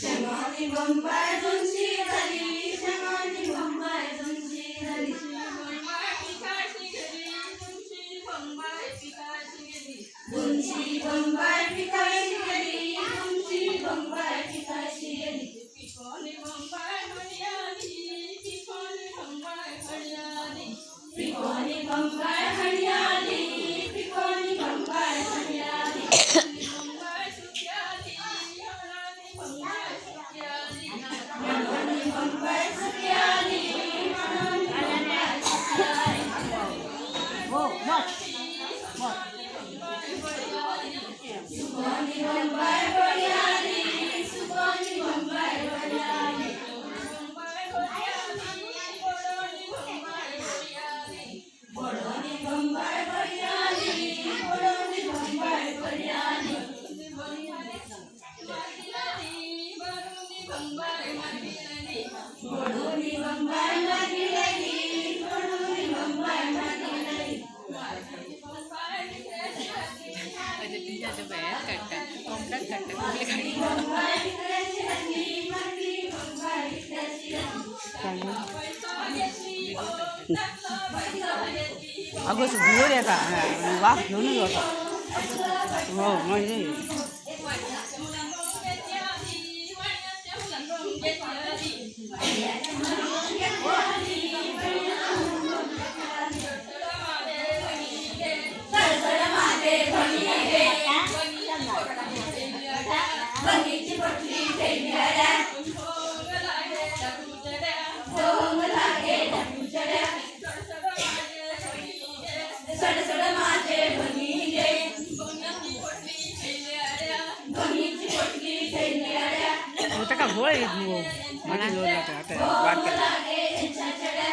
शेंगांनी बंबाय तुमची झाली, शेंगांनी बंबाय तुमची झाली. तुमची बंबाय पिकाची गेली, तुमची बंबाय पिकाची गेली. पिकोनी बंबाय हरियाली, पिकोनी बंबाय हरियाली. पिकोनी बंबाय हरियाली, पिकोनी बंबाय हरियाली. बंबाय सुक्याली, हळानी बंबाय सुक्याली. हळानी बंबाय सुक्याली, हळानी बंबाय सुक्याली. हो मग सुकोनी बंबाय हरियाली, सुकोनी बंबाय हरियाली. बंबाय हरियाली, बोडोनी बंबाय हरियाली. बोडोनी बंबाय हरियाली, बोडोनी बंबाय हरियाली. बोडोनी बंबाय मागिलेली, बोडोनी बंबाय मागिलेली. अगं धुवर येता वाफ घेऊन जाता. हो म्हणजे बनीची पटली फेडल्या, सोंग लागे ढापूचड्या. सडसड माझे बनीले, बनीची पटली फेडल्या. होता का गोळ येत मला सोंग लागे छाछड्या.